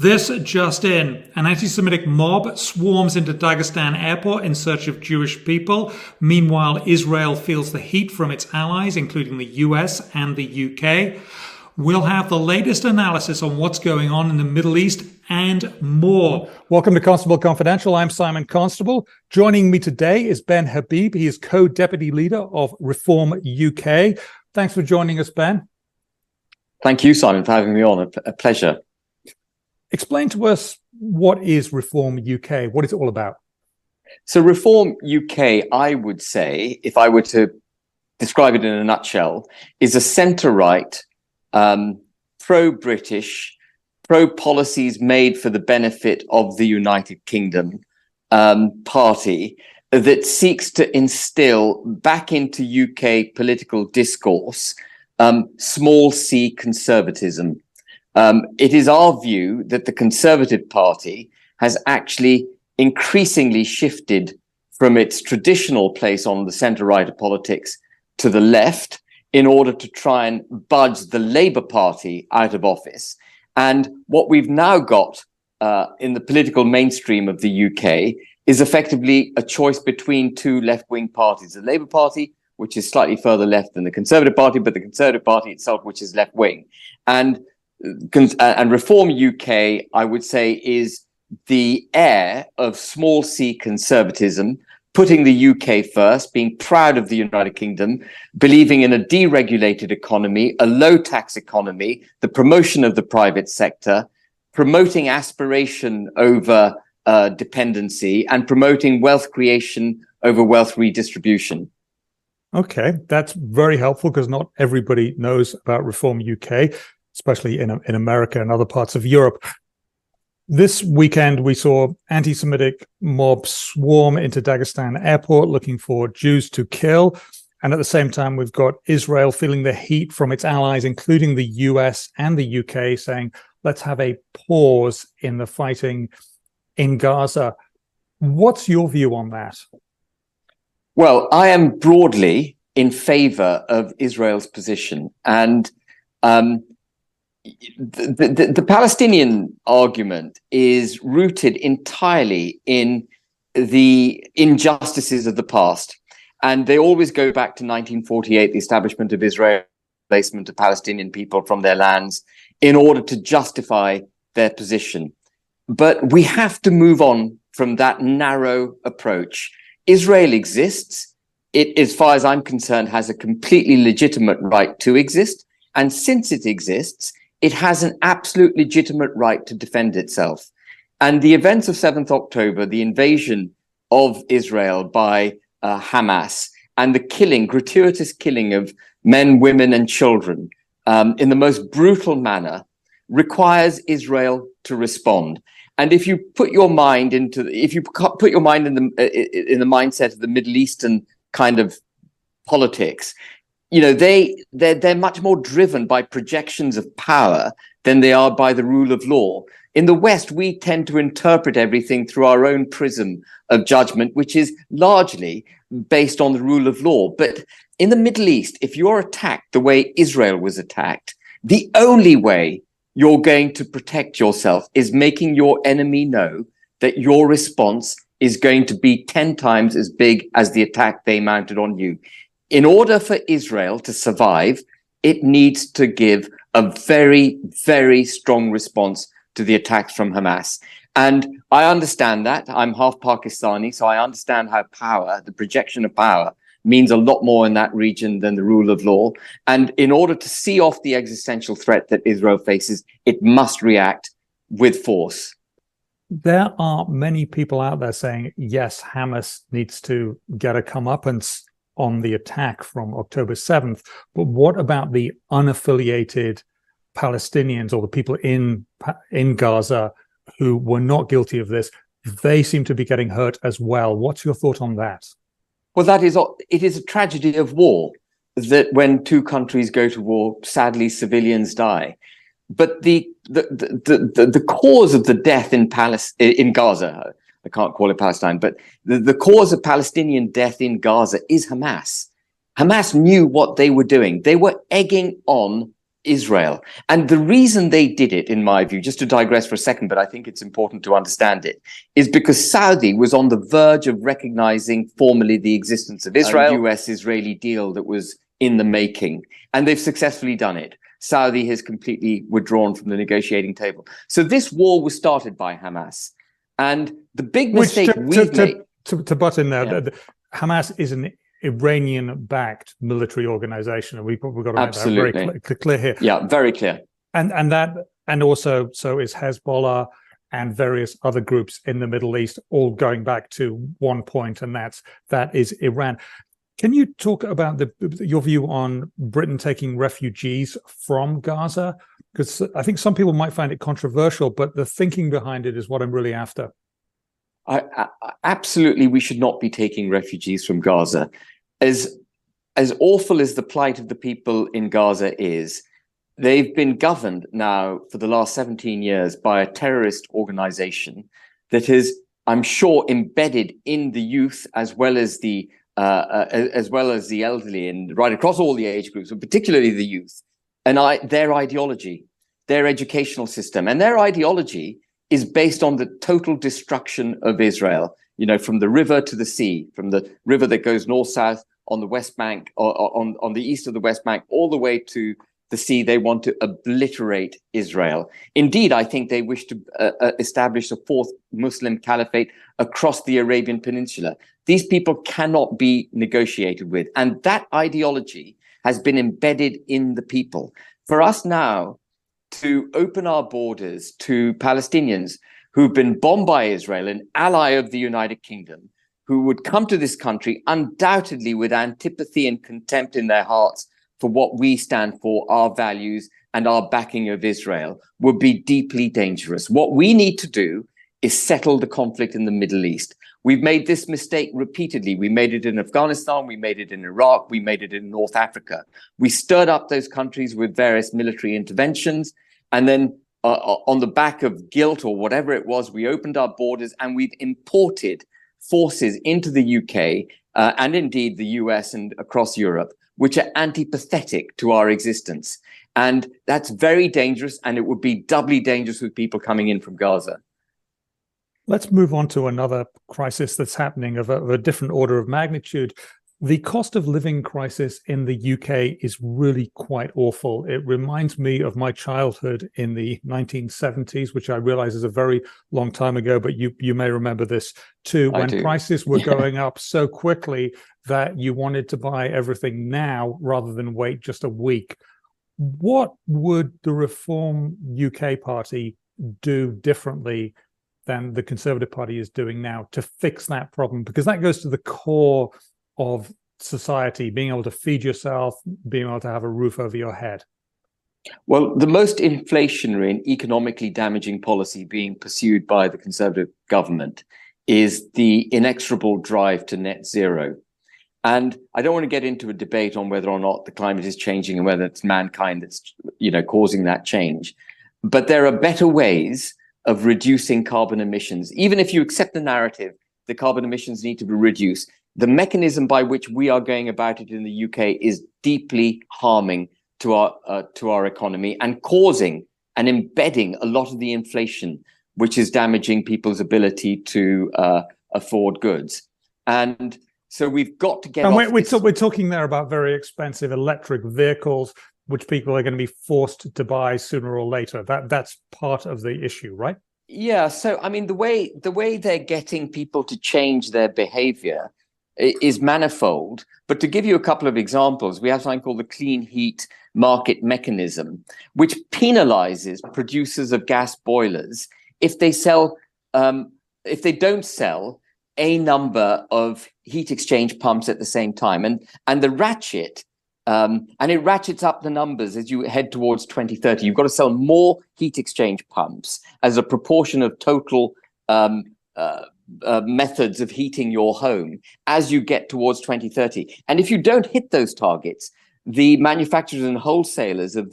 This just in. An anti-Semitic mob swarms into Dagestan airport in search of Jewish people. Meanwhile, Israel feels the heat from its allies, including the US and the UK. We'll have the latest analysis on what's going on in the Middle East and more. Welcome to Constable Confidential. I'm Simon Constable. Joining me today is Ben Habib. He is co-deputy leader of Reform UK. Thanks for joining us, Ben. Thank you, Simon, for having me on. A pleasure. Explain to us, what is Reform UK? What is it all about? So Reform UK, I would say, if I were to describe it in a nutshell, is a centre-right, pro-British, pro-policies made for the benefit of the United Kingdom party that seeks to instill back into UK political discourse small c conservatism. It is our view that the Conservative Party has actually increasingly shifted from its traditional place on the centre-right of politics to the left in order to try and budge the Labour Party out of office. And what we've now got in the political mainstream of the UK is effectively a choice between two left-wing parties, the Labour Party, which is slightly further left than the Conservative Party, but the Conservative Party itself, which is left-wing. And Reform UK, I would say, is the heir of small c conservatism, putting the UK first, being proud of the United Kingdom, believing in a deregulated economy, a low tax economy, the promotion of the private sector, promoting aspiration over dependency, and promoting wealth creation over wealth redistribution. Okay, that's very helpful because not everybody knows about Reform UK, especially in America and other parts of Europe. This weekend, we saw anti-Semitic mobs swarm into Dagestan airport looking for Jews to kill. And at the same time, we've got Israel feeling the heat from its allies, including the US and the UK, saying, let's have a pause in the fighting in Gaza. What's your view on that? Well, I am broadly in favor of Israel's position. And the Palestinian argument is rooted entirely in the injustices of the past. And they always go back to 1948, the establishment of Israel, placement of Palestinian people from their lands in order to justify their position. But we have to move on from that narrow approach. Israel exists. It, as far as I'm concerned, has a completely legitimate right to exist. And since it exists, it has an absolute legitimate right to defend itself. And the events of 7th October, the invasion of Israel by Hamas, and the killing, gratuitous killing of men, women, and children in the most brutal manner, requires Israel to respond. And if you put your mind in the mindset of the Middle Eastern kind of politics, you know, they're much more driven by projections of power than they are by the rule of law. In the West, we tend to interpret everything through our own prism of judgment, which is largely based on the rule of law. But in the Middle East, if you're attacked the way Israel was attacked, the only way you're going to protect yourself is making your enemy know that your response is going to be 10 times as big as the attack they mounted on you. In order for Israel to survive, it needs to give a very, very strong response to the attacks from Hamas. And I understand that. I'm half Pakistani, so I understand how power, the projection of power, means a lot more in that region than the rule of law. And in order to see off the existential threat that Israel faces, it must react with force. There are many people out there saying, yes, Hamas needs to get a comeuppance on the attack from October 7th. But what about the unaffiliated Palestinians or the people in Gaza who were not guilty of this? They seem to be getting hurt as well. What's your thought on that? Well, it is a tragedy of war that when two countries go to war, sadly, civilians die. But the cause of the death in Gaza, I can't call it Palestine, but the cause of Palestinian death in Gaza is Hamas. Hamas knew what they were doing. They were egging on Israel. And the reason they did it, in my view, just to digress for a second, but I think it's important to understand it, is because Saudi was on the verge of recognizing formally the existence of Israel, a US-Israeli deal that was in the making. And they've successfully done it. Saudi has completely withdrawn from the negotiating table. So this war was started by Hamas. And the big mistake we've made... To butt in there, Hamas is an Iranian-backed military organization, and we've got to make that very clear here. Yeah, very clear. And also so is Hezbollah and various other groups in the Middle East, all going back to one point, and that is Iran. Can you talk about your view on Britain taking refugees from Gaza? Because I think some people might find it controversial, but the thinking behind it is what I'm really after. Absolutely, we should not be taking refugees from Gaza. As awful as the plight of the people in Gaza is, they've been governed now for the last 17 years by a terrorist organization that is, I'm sure, embedded in the youth as well as the elderly and right across all the age groups, but particularly the youth, and their ideology, their educational system, and their ideology is based on the total destruction of Israel, from the river to the sea, from the river that goes north-south on the West Bank, or on the east of the West Bank, all the way to the sea. They want to obliterate Israel. Indeed, I think they wish to establish a fourth Muslim caliphate across the Arabian Peninsula. These people cannot be negotiated with. And that ideology has been embedded in the people. For us now to open our borders to Palestinians who've been bombed by Israel, an ally of the United Kingdom, who would come to this country undoubtedly with antipathy and contempt in their hearts for what we stand for, our values and our backing of Israel, would be deeply dangerous. What we need to do is settle the conflict in the Middle East. We've made this mistake repeatedly. We made it in Afghanistan, we made it in Iraq, we made it in North Africa. We stirred up those countries with various military interventions, and then on the back of guilt or whatever it was, we opened our borders and we've imported forces into the UK and indeed the US and across Europe, which are antipathetic to our existence. And that's very dangerous, and it would be doubly dangerous with people coming in from Gaza. Let's move on to another crisis that's happening of a different order of magnitude. The cost of living crisis in the UK is really quite awful. It reminds me of my childhood in the 1970s, which I realize is a very long time ago, but you may remember this too, when prices were going up so quickly that you wanted to buy everything now rather than wait just a week. What would the Reform UK Party do differently than the Conservative Party is doing now to fix that problem? Because that goes to the core of society, being able to feed yourself, being able to have a roof over your head. Well, the most inflationary and economically damaging policy being pursued by the Conservative government is the inexorable drive to net zero. And I don't want to get into a debate on whether or not the climate is changing and whether it's mankind that's, causing that change. But there are better ways of reducing carbon emissions. Even if you accept the narrative that carbon emissions need to be reduced, the mechanism by which we are going about it in the UK is deeply harming to our economy and causing and embedding a lot of the inflation, which is damaging people's ability to afford goods. And so we've got to get and we're talking there about very expensive electric vehicles, which people are going to be forced to buy sooner or later. That's part of the issue, right? Yeah. So, I mean, the way they're getting people to change their behavior is manifold. But to give you a couple of examples, we have something called the Clean Heat Market Mechanism, which penalizes producers of gas boilers if they don't sell a number of heat exchange pumps at the same time. And the ratchet, and it ratchets up the numbers as you head towards 2030. You've got to sell more heat exchange pumps as a proportion of total methods of heating your home as you get towards 2030. And if you don't hit those targets, the manufacturers and wholesalers of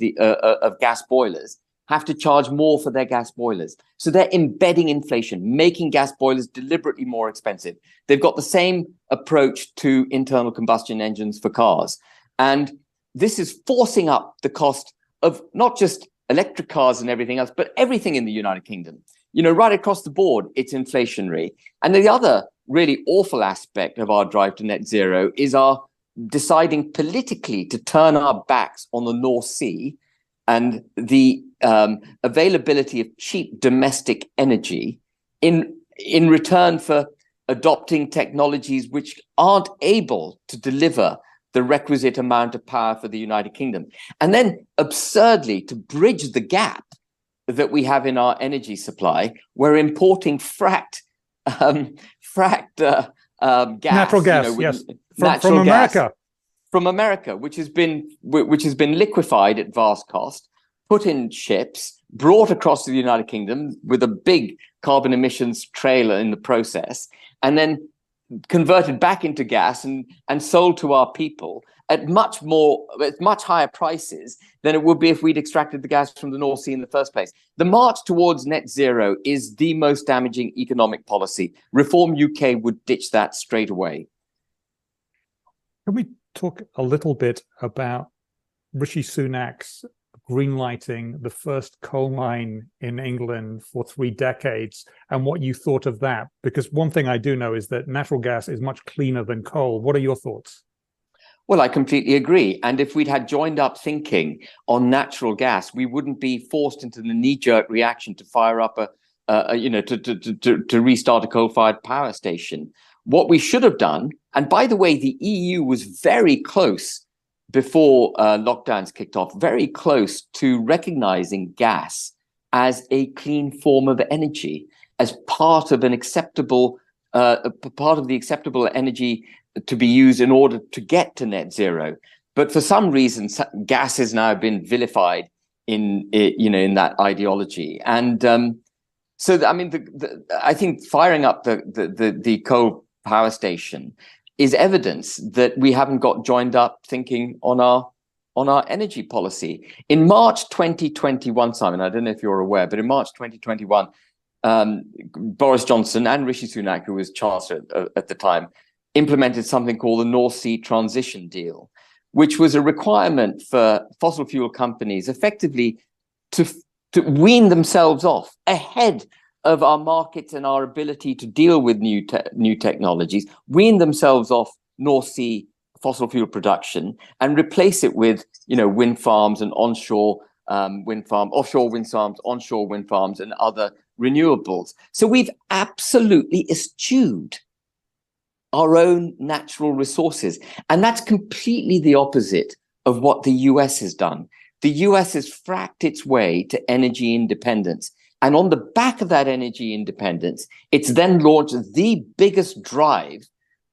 gas boilers have to charge more for their gas boilers. So they're embedding inflation, making gas boilers deliberately more expensive. They've got the same approach to internal combustion engines for cars. And this is forcing up the cost of not just electric cars and everything else, but everything in the United Kingdom. You know, right across the board, it's inflationary. And the other really awful aspect of our drive to net zero is our deciding politically to turn our backs on the North Sea and the availability of cheap domestic energy in return for adopting technologies which aren't able to deliver the requisite amount of power for the United Kingdom. And then absurdly, to bridge the gap that we have in our energy supply, we're importing fracked gas. Natural gas, yes. Natural from America. Gas from America, which has been liquefied at vast cost, put in ships, brought across to the United Kingdom with a big carbon emissions trailer in the process, and then converted back into gas and sold to our people at much higher prices than it would be if we'd extracted the gas from the North Sea in the first place. The march towards net zero is the most damaging economic policy. Reform UK would ditch that straight away. Can we talk a little bit about Rishi Sunak's greenlighting the first coal mine in England for 3 decades and what you thought of that? Because one thing I do know is that natural gas is much cleaner than coal. What are your thoughts? Well, I completely agree. And if we'd had joined up thinking on natural gas, we wouldn't be forced into the knee-jerk reaction to fire up to restart a coal-fired power station. What we should have done, and by the way, the EU was very close before lockdowns kicked off, very close to recognizing gas as a clean form of energy, as part of the acceptable energy to be used in order to get to net zero. But for some reason, gas has now been vilified in that ideology. And I think firing up the coal power station is evidence that we haven't got joined up thinking on our energy policy. In March 2021, Simon, I don't know if you're aware, but in March 2021, Boris Johnson and Rishi Sunak, who was Chancellor at the time, implemented something called the North Sea Transition Deal, which was a requirement for fossil fuel companies effectively to wean themselves off ahead of our markets and our ability to deal with new technologies, wean themselves off North Sea fossil fuel production and replace it with, wind farms and offshore wind farms, onshore wind farms, and other renewables. So we've absolutely eschewed our own natural resources. And that's completely the opposite of what the US has done. The US has fracked its way to energy independence. And on the back of that energy independence, it's then launched the biggest drive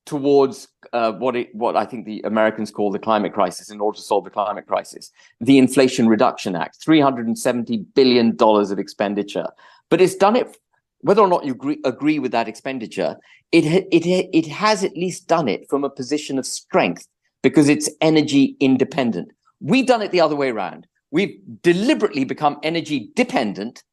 towards what I think the Americans call the climate crisis in order to solve the climate crisis, the Inflation Reduction Act, $370 billion of expenditure. But it's done it, whether or not you agree with that expenditure, it has at least done it from a position of strength because it's energy independent. We've done it the other way around. We've deliberately become energy dependent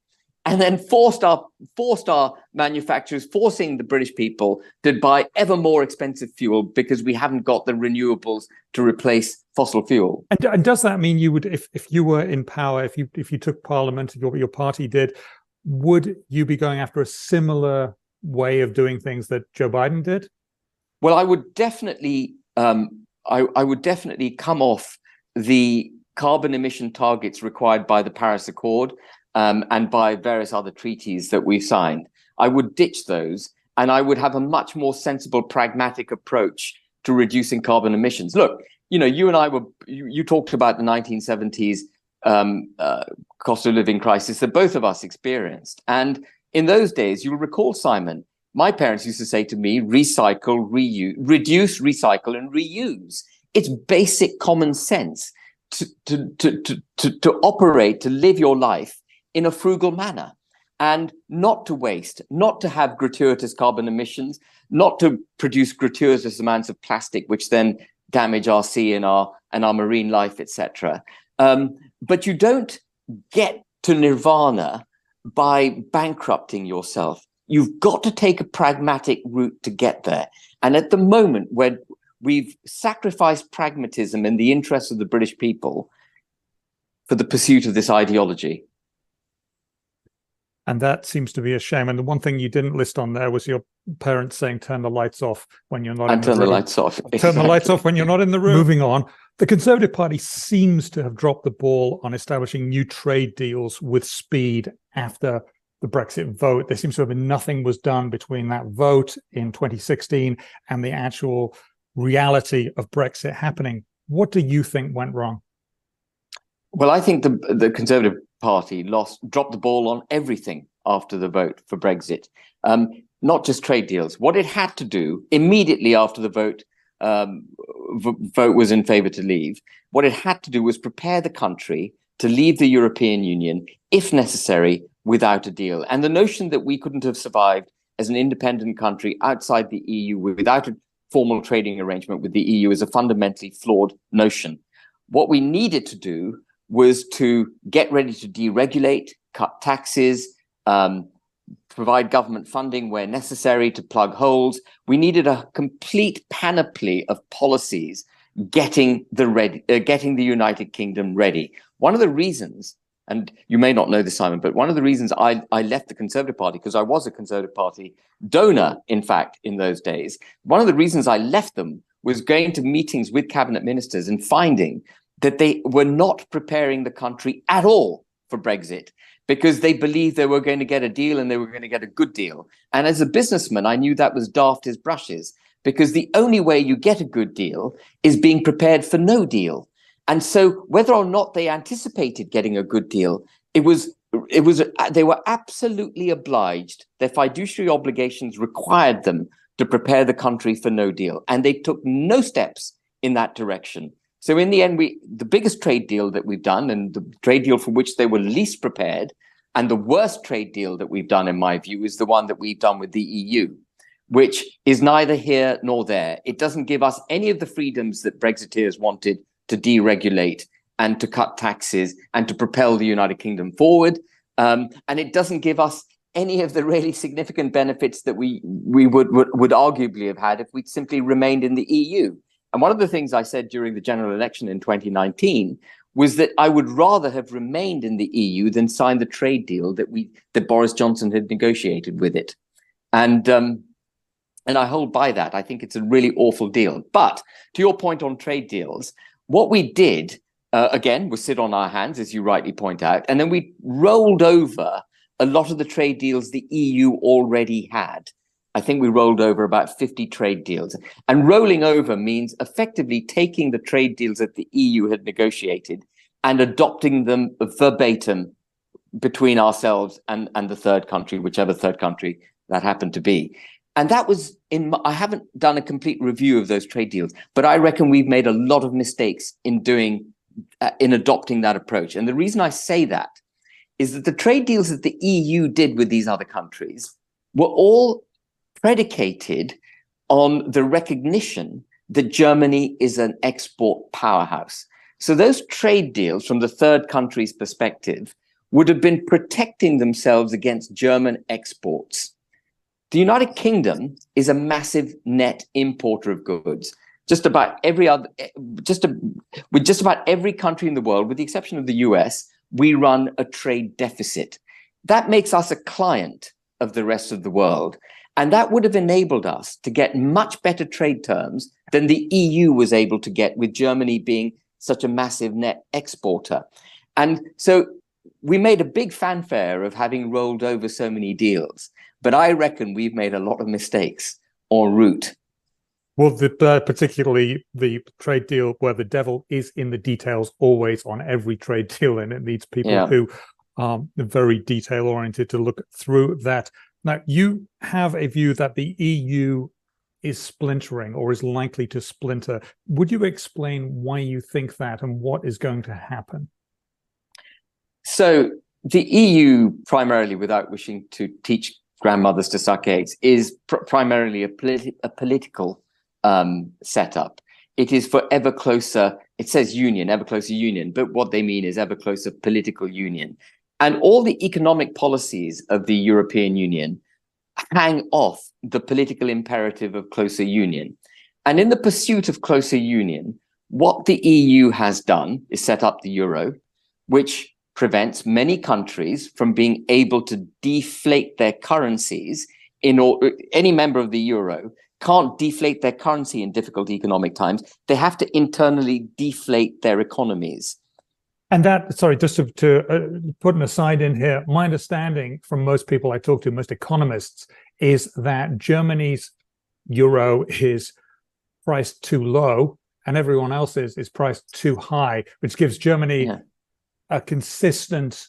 and then forced our manufacturers, forcing the British people to buy ever more expensive fuel because we haven't got the renewables to replace fossil fuel. And does that mean you would, if you were in power, if you took parliament, your party did, would you be going after a similar way of doing things that Joe Biden did? Well, I would definitely, I would definitely come off the carbon emission targets required by the Paris Accord and by various other treaties that we've signed. I would ditch those, and I would have a much more sensible, pragmatic approach to reducing carbon emissions. Look, you and I you talked about the 1970s cost of living crisis that both of us experienced. And in those days, you'll recall, Simon, my parents used to say to me, recycle, reuse, reduce, recycle, and reuse. It's basic common sense to operate, to live your life in a frugal manner and not to waste, not to have gratuitous carbon emissions, not to produce gratuitous amounts of plastic, which then damage our sea and our marine life, etc. But you don't get to nirvana by bankrupting yourself. You've got to take a pragmatic route to get there. And at the moment where we've sacrificed pragmatism in the interests of the British people, for the pursuit of this ideology. And that seems to be a shame. And the one thing you didn't list on there was your parents saying, turn the lights off when you're not in the room. And turn the lights off. Turn the lights off when you're not in the room. Moving on, the Conservative Party seems to have dropped the ball on establishing new trade deals with speed after the Brexit vote. There seems to have been nothing was done between that vote in 2016 and the actual reality of Brexit happening. What do you think went wrong? Well, I think the Conservative Party dropped the ball on everything after the vote for Brexit, not just trade deals. What it had to do immediately after the vote was in favour to leave, what it had to do was prepare the country to leave the European Union, if necessary, without a deal. And the notion that we couldn't have survived as an independent country outside the EU without a formal trading arrangement with the EU is a fundamentally flawed notion. What we needed to do was to get ready to deregulate, cut taxes, provide government funding where necessary to plug holes. We needed a complete panoply of policies getting the United Kingdom ready. One of the reasons, and you may not know this, Simon, but one of the reasons I left the Conservative Party, because I was a Conservative Party donor, in fact, in those days, one of the reasons I left them was going to meetings with cabinet ministers and finding that they were not preparing the country at all for Brexit because they believed they were going to get a deal and they were going to get a good deal. And as a businessman, I knew that was daft as brushes, because the only way you get a good deal is being prepared for no deal. And so whether or not they anticipated getting a good deal, they were absolutely obliged. Their fiduciary obligations required them to prepare the country for no deal. And they took no steps in that direction. So in the end, the biggest trade deal that we've done, and the trade deal for which they were least prepared, and the worst trade deal that we've done, in my view, is the one that we've done with the EU, which is neither here nor there. It doesn't give us any of the freedoms that Brexiteers wanted to deregulate and to cut taxes and to propel the United Kingdom forward. And it doesn't give us any of the really significant benefits that we would arguably have had if we'd simply remained in the EU. And one of the things I said during the general election in 2019 was that I would rather have remained in the EU than signed the trade deal that Boris Johnson had negotiated with it. And I hold by that. I think it's a really awful deal. But to your point on trade deals, what we did, again, was sit on our hands, as you rightly point out, and then we rolled over a lot of the trade deals the EU already had. I think we rolled over about 50 trade deals. And rolling over means effectively taking the trade deals that the EU had negotiated and adopting them verbatim between ourselves and the third country, whichever third country that happened to be. And that was I haven't done a complete review of those trade deals, but I reckon we've made a lot of mistakes in adopting that approach. And the reason I say that is that the trade deals that the EU did with these other countries were all predicated on the recognition that Germany is an export powerhouse. So those trade deals, from the third country's perspective, would have been protecting themselves against German exports. The United Kingdom is a massive net importer of goods. With just about every country in the world, with the exception of the US, we run a trade deficit. That makes us a client of the rest of the world. And that would have enabled us to get much better trade terms than the EU was able to get, with Germany being such a massive net exporter. And so we made a big fanfare of having rolled over so many deals. But I reckon we've made a lot of mistakes en route. Well, particularly the trade deal where the devil is in the details always on every trade deal, and it needs people who are very detail-oriented to look through that. Now, you have a view that the EU is splintering or is likely to splinter. Would you explain why you think that and what is going to happen? So the EU, primarily, without wishing to teach grandmothers to suck eggs, is primarily a political setup. It is for ever closer, it says union, ever closer union, but what they mean is ever closer political union. And all the economic policies of the European Union hang off the political imperative of closer union. And in the pursuit of closer union, what the EU has done is set up the euro, which prevents many countries from being able to deflate their currencies. Any member of the euro can't deflate their currency in difficult economic times. They have to internally deflate their economies. And that, sorry, just to put an aside in here, my understanding from most people I talk to, most economists, is that Germany's euro is priced too low and everyone else's is priced too high, which gives Germany a consistent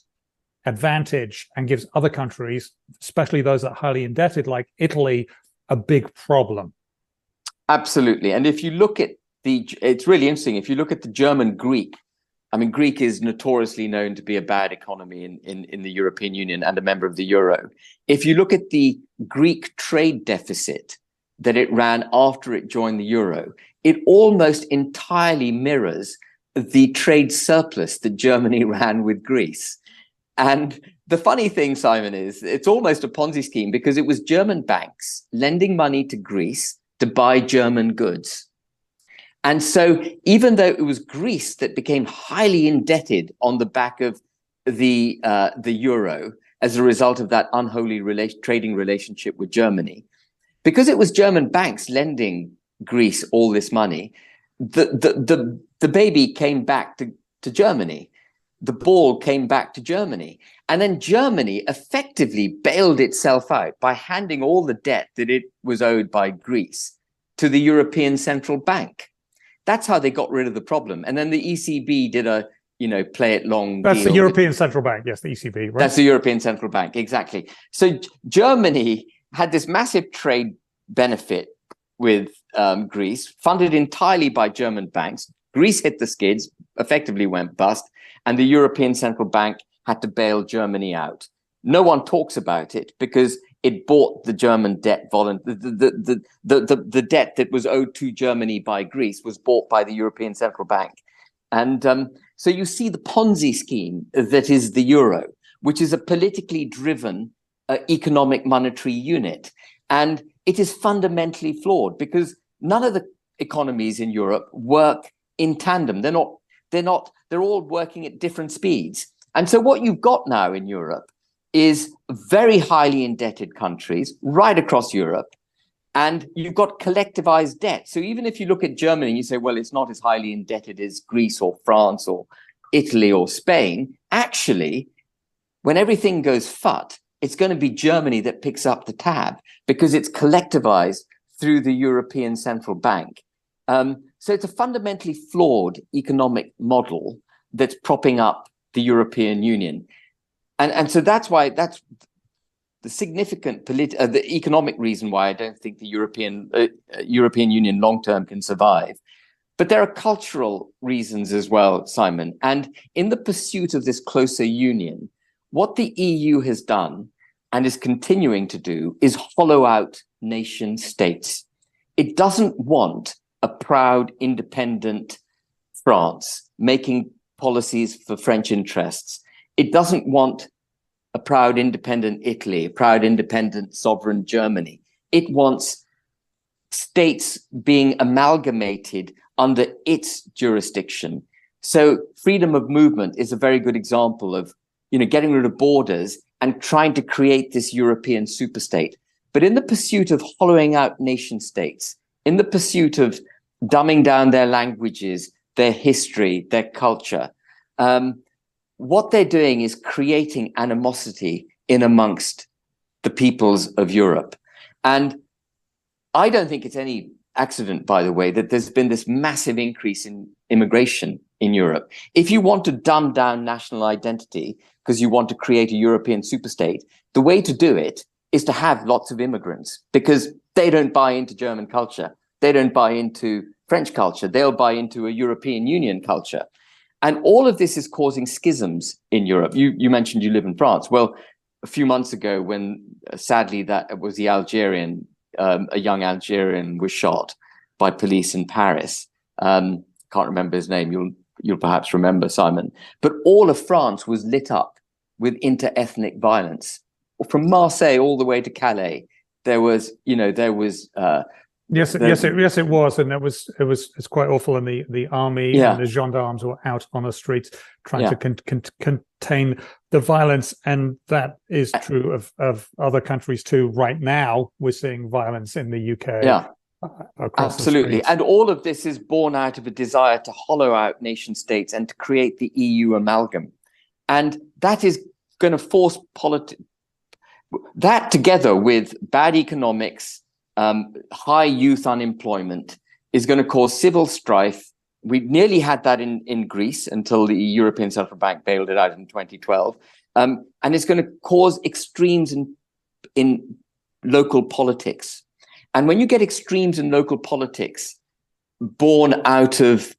advantage and gives other countries, especially those that are highly indebted like Italy, a big problem. Absolutely. And if you look at it's really interesting, if you look at the German Greek, I mean, Greek is notoriously known to be a bad economy in the European Union and a member of the euro. If you look at the Greek trade deficit that it ran after it joined the euro, it almost entirely mirrors the trade surplus that Germany ran with Greece. And the funny thing, Simon, is it's almost a Ponzi scheme because it was German banks lending money to Greece to buy German goods. And so even though it was Greece that became highly indebted on the back of the euro as a result of that unholy trading relationship with Germany, because it was German banks lending Greece all this money, the baby came back to Germany. The ball came back to Germany. And then Germany effectively bailed itself out by handing all the debt that it was owed by Greece to the European Central Bank. That's how they got rid of the problem. And then the ECB did a, play it long. That's the European Central Bank. Yes, the ECB, right? That's the European Central Bank, exactly. So Germany had this massive trade benefit with Greece, funded entirely by German banks. Greece hit the skids, effectively went bust, and the European Central Bank had to bail Germany out. No one talks about it because it bought the German debt. The debt that was owed to Germany by Greece was bought by the European Central Bank. And so you see the Ponzi scheme that is the euro, which is a politically driven economic monetary unit. And it is fundamentally flawed because none of the economies in Europe work in tandem. They're all working at different speeds. And so what you've got now in Europe is very highly indebted countries right across Europe, and you've got collectivized debt. So even if you look at Germany and you say, well, it's not as highly indebted as Greece or France or Italy or Spain, actually, when everything goes FUT, it's going to be Germany that picks up the tab because it's collectivized through the European Central Bank. So it's a fundamentally flawed economic model that's propping up the European Union. And so that's the significant the economic reason why I don't think the European Union long-term can survive. But there are cultural reasons as well, Simon. And in the pursuit of this closer union, what the EU has done and is continuing to do is hollow out nation states. It doesn't want a proud, independent France making policies for French interests. It doesn't want a proud, independent Italy, a proud, independent, sovereign Germany. It wants states being amalgamated under its jurisdiction. So freedom of movement is a very good example of, getting rid of borders and trying to create this European superstate. But in the pursuit of hollowing out nation states, in the pursuit of dumbing down their languages, their history, their culture, what they're doing is creating animosity in amongst the peoples of Europe. And I don't think it's any accident, by the way, that there's been this massive increase in immigration in Europe. If you want to dumb down national identity because you want to create a European superstate, the way to do it is to have lots of immigrants because they don't buy into German culture. They don't buy into French culture. They'll buy into a European Union culture. And all of this is causing schisms in Europe. You mentioned you live in France. Well, a few months ago when sadly that was the Algerian, a young Algerian was shot by police in Paris. Can't remember his name. You'll perhaps remember, Simon. But all of France was lit up with inter-ethnic violence. From Marseille all the way to Calais, there was Yes, it was, and it's quite awful. And the army and the gendarmes were out on the streets trying to contain the violence, and that is true of other countries too. Right now, we're seeing violence in the UK. Yeah, absolutely. And all of this is born out of a desire to hollow out nation states and to create the EU amalgam, and that is going to force that together with bad economics. High youth unemployment is going to cause civil strife. We nearly had that in Greece until the European Central Bank bailed it out in 2012. And it's going to cause extremes in local politics. And when you get extremes in local politics born out of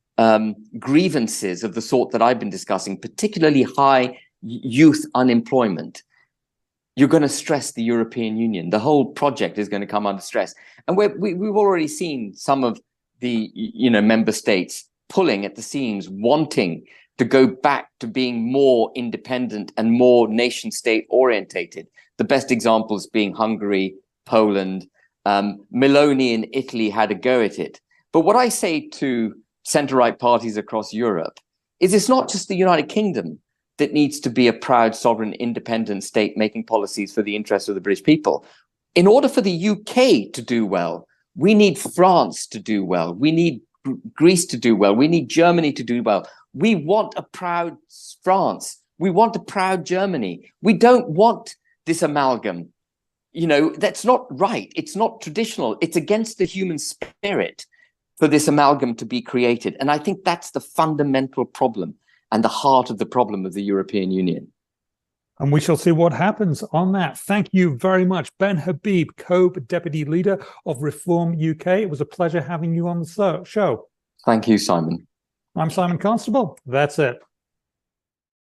grievances of the sort that I've been discussing, particularly high youth unemployment, you're going to stress the European Union. The whole project is going to come under stress. And we've already seen some of the member states pulling at the seams, wanting to go back to being more independent and more nation state orientated. The best examples being Hungary, Poland. Meloni in Italy had a go at it. But what I say to centre-right parties across Europe is it's not just the United Kingdom that needs to be a proud, sovereign, independent state making policies for the interests of the British people. In order for the UK to do well, we need France to do well. We need Greece to do well. We need Germany to do well. We want a proud France. We want a proud Germany. We don't want this amalgam. That's not right. It's not traditional. It's against the human spirit for this amalgam to be created. And I think that's the fundamental problem and the heart of the problem of the European Union. And we shall see what happens on that. Thank you very much, Ben Habib, co-deputy leader of Reform UK. It was a pleasure having you on the show. Thank you, Simon. I'm Simon Constable. That's it.